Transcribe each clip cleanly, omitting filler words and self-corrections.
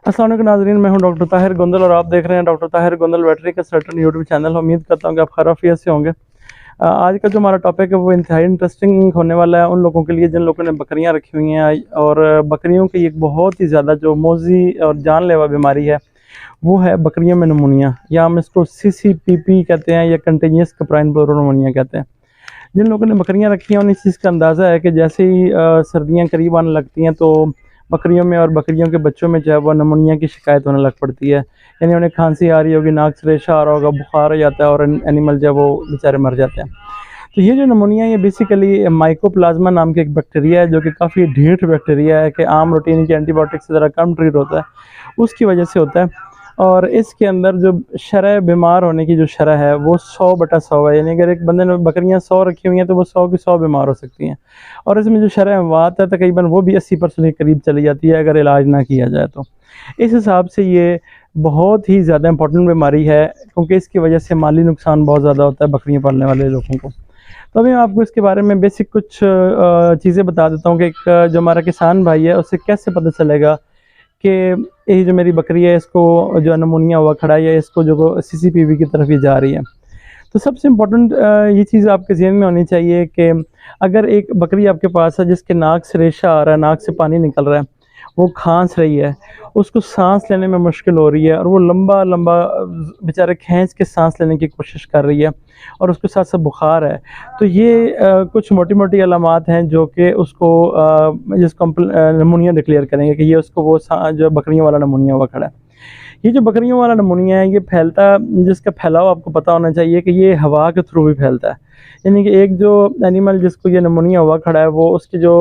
अस्सलाम वालेकुम नाज़रीन, मैं हूं डॉक्टर ताहिर गोंदल और आप देख रहे हैं doctor Tahir Gondal वेटरी consultant YouTube channel. उम्मीद करता हूं कि आप खैरियत से होंगे। आज का जो हमारा टॉपिक है वो इंतहाई इंटरेस्टिंग होने वाला है उन लोगों के लिए जिन लोगों ने बकरियां रखी हुई हैं। और बकरियों की एक बहुत ही ज़्यादा जो मोजी और जानलेवा बीमारी है वो है बकरियों में नमूनिया, या हम इसको CCPP कहते हैं या कंटिन्यूस कप्राइन प्लूरोनमोनिया कहते हैं। जिन लोगों ने बकरियां रखी हैं उन्हें इस चीज़ का अंदाज़ा है कि जैसे ही सर्दियाँ करीब आने लगती हैं तो बकरियों में और बकरियों के बच्चों में जो है वो नमूनिया की शिकायत होने लग पड़ती है। यानी उन्हें खांसी आ रही होगी, नाक से रेशा आ रहा होगा, बुखार हो जाता है और एनिमल जो है वो बेचारे मर जाते हैं। तो ये जो नमूनिया ये बेसिकली माइकोप्लाज्मा नाम की एक बैक्टीरिया है जो कि काफ़ी ढीठ बैक्टीरिया है कि आम रूटीन के एंटीबायोटिक से ज़रा कम ट्रीट होता है, उसकी वजह से होता है। और इसके अंदर जो शरह बीमार होने की जो शरह है वो 100/100 है। यानी अगर एक बंदे ने बकरियां 100 रखी हुई हैं तो वो 100 की 100 बीमार हो सकती हैं। और इसमें जो शरह वात है तकरीबन वो भी 80% के करीब चली जाती है अगर इलाज ना किया जाए तो। इस हिसाब से ये बहुत ही ज़्यादा इंपॉर्टेंट बीमारी है क्योंकि इसकी वजह से माली नुकसान बहुत ज़्यादा होता है बकरियाँ पालने वाले लोगों को। तो अभी मैं आपको इसके बारे में बेसिक कुछ चीज़ें बता देता हूँ कि एक जो हमारा किसान भाई है उसे कैसे पता चलेगा कि ये जो मेरी बकरी है इसको जो नमूनिया हुआ खड़ा है या इसको जो CCPP की तरफ ये जा रही है। तो सबसे इम्पोर्टेंट ये चीज़ आपके ज़हन में होनी चाहिए कि अगर एक बकरी आपके पास है जिसके नाक से रेशा आ रहा है, नाक से पानी निकल रहा है, वो खांस रही है, उसको सांस लेने में मुश्किल हो रही है और वो लंबा लंबा बेचारे खींच के सांस लेने की कोशिश कर रही है और उसके साथ साथ बुखार है, तो ये कुछ मोटी मोटी अलामात हैं जो कि उसको जिसको हम नमूनिया डिक्लेयर करेंगे कि ये उसको वो जो बकरियों वाला नमूनिया हुआ खड़ा है। ये जो बकरियों वाला नमूनिया है ये फैलता, जिसका फैलाव आपको पता होना चाहिए कि ये हवा के थ्रू भी फैलता है। यानी कि एक जो एनिमल जिसको ये नमूनिया हुआ खड़ा है वो उसके जो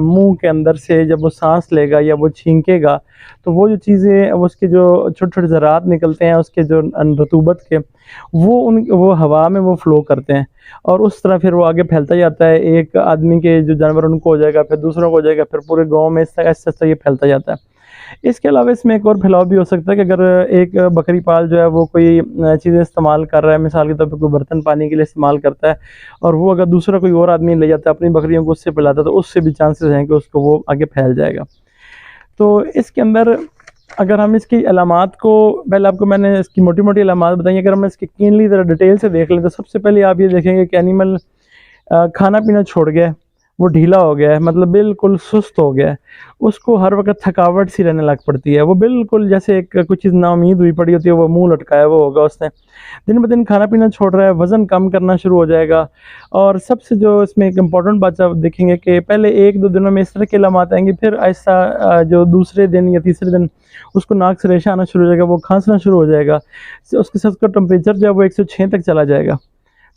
मुंह के अंदर से जब वो सांस लेगा या वो छींकेगा तो वो जो चीज़ें उसके जो छोटे छोटे ज़रात निकलते हैं उसके जो रतूबत के वो हवा में वो फ़्लो करते हैं और उस तरह फिर वो आगे फैलता जाता है। एक आदमी के जो जानवर उनको हो जाएगा, फिर दूसरों को हो जाएगा, फिर पूरे गाँव में ऐसा ऐसा ये फैलता जाता है। इसके अलावा इसमें एक और फैलाव भी हो सकता है कि अगर एक बकरी पाल जो है वो कोई चीज़ें इस्तेमाल कर रहा है, मिसाल के तौर पर कोई बर्तन पानी के लिए इस्तेमाल करता है और वो अगर दूसरा कोई और आदमी ले जाता है अपनी बकरियों को उससे पिलाता है तो उससे भी चांसेस हैं कि उसको वो आगे फैल जाएगा। तो इसके अंदर अगर हम इसकी अलामात को, पहले आपको मैंने इसकी मोटी मोटी अलामात बताई, अगर हम इसकी कीनली ज़रा डिटेल से देख लें तो सबसे पहले आप ये देखेंगे कि एनिमल खाना पीना छोड़ गया, वो ढीला हो गया है, मतलब बिल्कुल सुस्त हो गया है, उसको हर वक्त थकावट सी रहने लग पड़ती है, वो बिल्कुल जैसे एक कुछ चीज़ नाउमीद हुई पड़ी होती है, वो मुंह लटकाया वो होगा उसने, दिन ब दिन खाना पीना छोड़ रहा है, वज़न कम करना शुरू हो जाएगा। और सबसे जो इसमें एक इम्पॉर्टेंट बात आप देखेंगे कि पहले 1-2 दिनों में इस तरह के अलामात आएंगे, फिर ऐसा जो दूसरे दिन या तीसरे दिन उसको नाक से रेशा आना शुरू हो जाएगा, वो खांसना शुरू हो जाएगा, उसके साथ उसका टेम्परेचर जो है वो 106 तक चला जाएगा।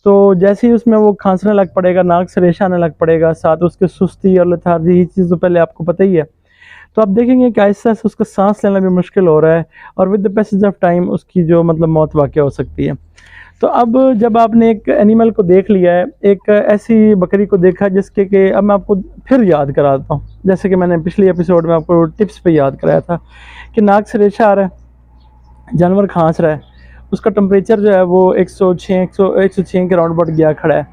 तो जैसे ही उसमें वो खांसने लग पड़ेगा, नाक से रेशा आने लग पड़ेगा, साथ उसके सुस्ती और लेथार्जी, ये चीज़ तो पहले आपको पता ही है। तो आप देखेंगे कि आहिस्ता आहिस्ता उसका सांस लेना भी मुश्किल हो रहा है और with the passage of time उसकी जो मतलब मौत वाक़या हो सकती है। तो अब जब आपने एक एनिमल को देख लिया है, एक ऐसी बकरी को देखा जिसके कि अब मैं आपको फिर याद कराता हूँ, जैसे कि मैंने पिछले एपिसोड में आपको टिप्स पे याद कराया था कि नाक से रेशा आ रहा है, जानवर खांस रहा है, उसका टेम्परेचर जो है वो 106 के राउंड अबाउट गया खड़ा है,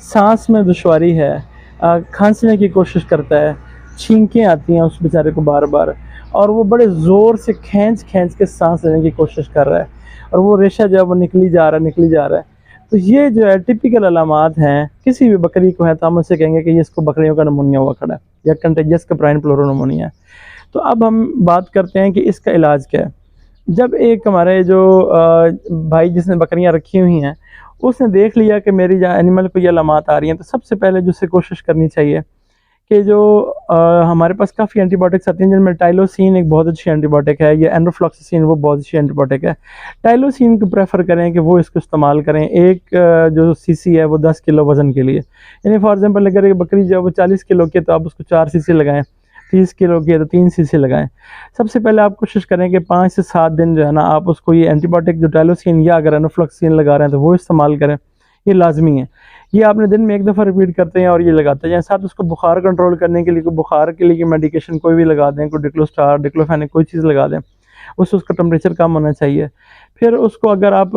सांस में दुश्वारी है, खांसने की कोशिश करता है, छींकें आती हैं उस बेचारे को बार बार और वो बड़े ज़ोर से खींच के सांस लेने की कोशिश कर रहा है और वो रेशा जो है वो निकली जा रहा है। तो ये जो है टिपिकल अलामात हैं, किसी भी बकरी को है तो हम उससे कहेंगे कि ये इसको बकरियों का नमूनिया हुआ खड़ा है या कंटेजियस कप्राइन प्लूरोनमोनिया है। तो अब हम बात करते हैं कि इसका इलाज क्या है। जब एक हमारे जो भाई जिसने बकरियां रखी हुई हैं उसने देख लिया कि मेरी जहाँ एनिमल को ये अलामात आ रही हैं, तो सबसे पहले जो उसे कोशिश करनी चाहिए कि जो हमारे पास काफ़ी एंटीबायोटिक्स आती हैं जिनमें टाइलोसिन एक बहुत अच्छी एंटीबायोटिक है, या एंड्रोफ्लॉक्सासिन वो बहुत अच्छी एंटीबायोटिक है। टाइलोसिन को प्रेफर करें कि वो इसको इस्तेमाल करें। एक जो सीसी है वो 10 किलो वज़न के लिए, यानी फॉर एग्जांपल अगर एक बकरी जो है वो 40 किलो की है तो आप उसको 4 सीसी लगाएं, 30 किलो की है तो 3 सीसी लगाएं। सबसे पहले आप कोशिश करें कि 5 से 7 दिन जो है ना आप उसको ये एंटीबायोटिक जो टाइलोसिन या अगर एंड्रोफ्लॉक्सासिन लगा रहे हैं तो वो इस्तेमाल करें, ये लाजमी है। ये आपने दिन में 1 दफ़ा रिपीट करते हैं और ये लगाते हैं। साथ उसको बुखार कंट्रोल करने के लिए कोई बुखार के लिए मेडिकेशन कोई भी लगा दें, कोई डिक्लोस्टार, डिक्लोफेनेक कोई चीज़ लगा दें। उसका टेम्परेचर कम होना चाहिए। फिर उसको अगर आप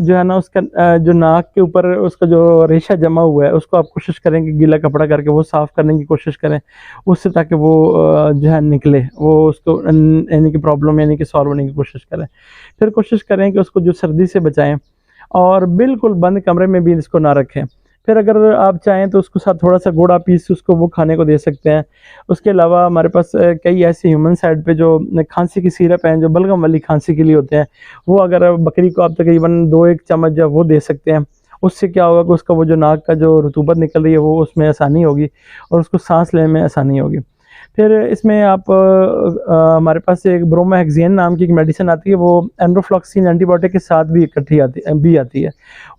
जो है ना उसका जो नाक के ऊपर उसका जो रेशा जमा हुआ है उसको आप कोशिश करें कि गीला कपड़ा करके वो साफ़ करने की कोशिश करें उससे, ताकि वो जो है निकले, वो उसको यानी कि प्रॉब्लम यानी कि सॉल्व होने की कोशिश करें। फिर कोशिश करें कि उसको जो सर्दी से बचाएं और बिल्कुल बंद कमरे में भी इसको ना रखें। फिर अगर आप चाहें तो उसको साथ थोड़ा सा गुड़ आप पीस उसको वो खाने को दे सकते हैं। उसके अलावा हमारे पास कई ऐसे ह्यूमन साइड पे जो खांसी की सिरप हैं, जो बलगम वाली खांसी के लिए होते हैं, वो अगर बकरी को आप तकरीबन 2-1 चम्मच जब वो दे सकते हैं, उससे क्या होगा कि उसका वो जो नाक का जो रतूबत निकल रही है वो उसमें आसानी होगी और उसको सांस लेने में आसानी होगी। फिर इसमें आप हमारे पास एक ब्रोमोहेक्सिन नाम की एक मेडिसिन आती है, वो एंड्रोफ्लॉक्सिन एंटीबायोटिक के साथ भी इकट्ठी आती है।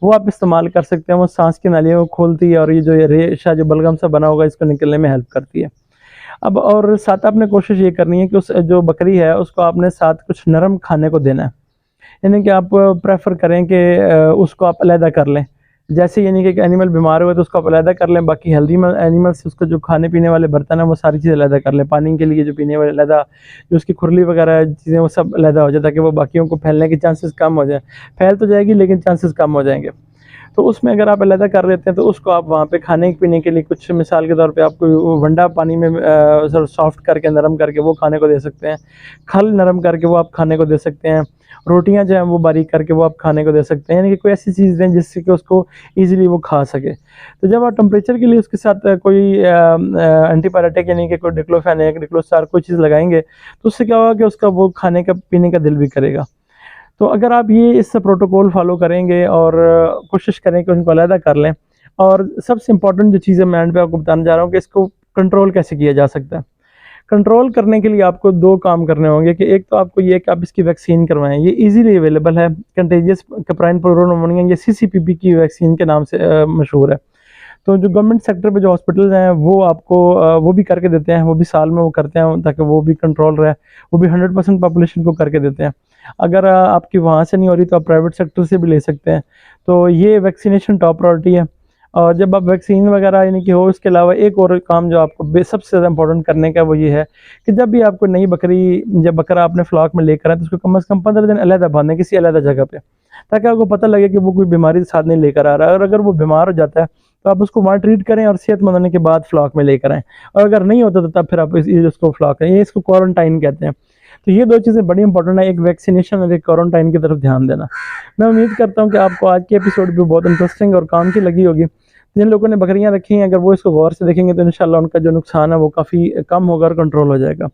वो आप इस्तेमाल कर सकते हैं, वो सांस की नालियों को खोलती है और ये जो रेशा जो बलगम सा बना होगा इसको निकलने में हेल्प करती है। अब और साथ आपने कोशिश ये करनी है कि उस जो बकरी है उसको आपने साथ कुछ नरम खाने को देना है, यानी कि आप प्रेफर करें कि उसको आप अलहदा कर लें। जैसे यानी कि एक एनिमल बीमार हुआ तो उसको आप अलहदा कर लें, बाकी हेल्दी एनिमल्स उसको जो खाने पीने वाले बर्तन हैं वो सारी चीज़ें अलहदा कर लें। पानी के लिए जो पीने वाले अलहदा, जो उसकी खुरली वगैरह चीज़ें वो सब अलहदा हो जाए, ताकि वो बाकियों को फैलने के चांसेस कम हो जाए। फैल तो जाएगी लेकिन चांसेस कम हो जाएंगे। तो उसमें अगर आप अलहदा कर लेते हैं तो उसको आप वहाँ पे खाने पीने के लिए कुछ मिसाल के तौर पे आपको वो वंडा पानी में सॉफ्ट करके नरम करके वो खाने को दे सकते हैं। खल नरम करके वो आप खाने को दे सकते हैं। रोटियां जो हैं वो बारीक करके वो आप खाने को दे सकते हैं, यानी कि कोई ऐसी चीज़ दें जिससे कि उसको ईज़िली वो खा सके। तो जब आप टेम्परेचर के लिए उसके साथ कोई एंटीबायोटिक यानी कि कोई डिक्लोफेन या डिक्लोसार कोई चीज़ लगाएंगे तो उससे क्या होगा कि उसका वो खाने का पीने का दिल भी करेगा। तो अगर आप ये इस प्रोटोकॉल फॉलो करेंगे और कोशिश करें कि उनको अलहदा कर लें, और सबसे इम्पॉर्टेंट जो चीज़ है मैं एंड पे आपको बताना चाह रहा हूँ कि इसको कंट्रोल कैसे किया जा सकता है। कंट्रोल करने के लिए आपको 2 काम करने होंगे कि एक तो आपको ये कि आप इसकी वैक्सीन करवाएं। ये इजीली अवेलेबल है, कंटेजियस कैप्राइन प्रोरोनिमोनिया या सीसीपीपी की वैक्सीन के नाम से मशहूर है। तो जो गवर्नमेंट सेक्टर पे जो हॉस्पिटल्स हैं वो आपको वो भी करके देते हैं, वो भी साल में वो करते हैं ताकि वो भी कंट्रोल रहे, वो भी 100% पॉपुलेशन को करके देते हैं। अगर आपकी वहाँ से नहीं हो रही तो आप प्राइवेट सेक्टर से भी ले सकते हैं। तो ये वैक्सीनेशन टॉप प्रायोरिटी है। और जब आप वैक्सीन वगैरह यानी कि हो, इसके अलावा एक और काम जो आपको सबसे ज़्यादा इंपॉर्टेंट करने का वो ये है कि जब भी आपको नई बकरी जब बकरा अपने फ्लॉक में लेकर आए तो उसको कम से कम 15 दिन अलहदा बांधें किसी अलहदा जगह पे, ताकि आपको पता लगे कि वो कोई बीमारी साथ नहीं लेकर आ रहा है। और अगर वो बीमार हो जाता है तो आप उसको वहाँ ट्रीट करें और सेहतमंद होने के बाद फ्लॉक में लेकर आएँ, और अगर नहीं होता तो तब फिर आप उसको फ्लॉक करें। ये इसको क्वारंटाइन कहते हैं। तो ये 2 चीज़ें बड़ी इंपॉर्टेंट है, एक वैक्सीनेशन और एक क्वारंटाइन की तरफ ध्यान देना। मैं उम्मीद करता हूँ कि आपको आज की एपिसोड भी बहुत इंटरेस्टिंग और काम की लगी होगी। जिन लोगों ने बकरियां रखी हैं अगर वो इसको गौर से देखेंगे तो इंशाल्लाह उनका जो नुकसान है वो काफ़ी कम होगा और कंट्रोल हो जाएगा।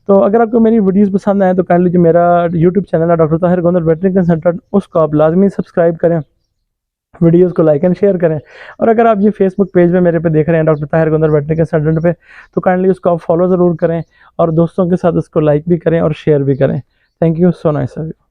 तो अगर आपको मेरी वीडियोस पसंद आए तो काइंडली जो मेरा यूट्यूब चैनल है doctor Tahir Gondal veterinary consultant, उसको आप लाजमी सब्सक्राइब करें, वीडियोस को लाइक एंड शेयर करें। और अगर आप ये फेसबुक पेज पे मेरे पे देख रहे हैं doctor Tahir Gondal veterinary consultant पे, तो काइंडली उसको आप फॉलो ज़रूर करें और दोस्तों के साथ उसको लाइक भी करें और शेयर भी करें। Thank you so nice of you.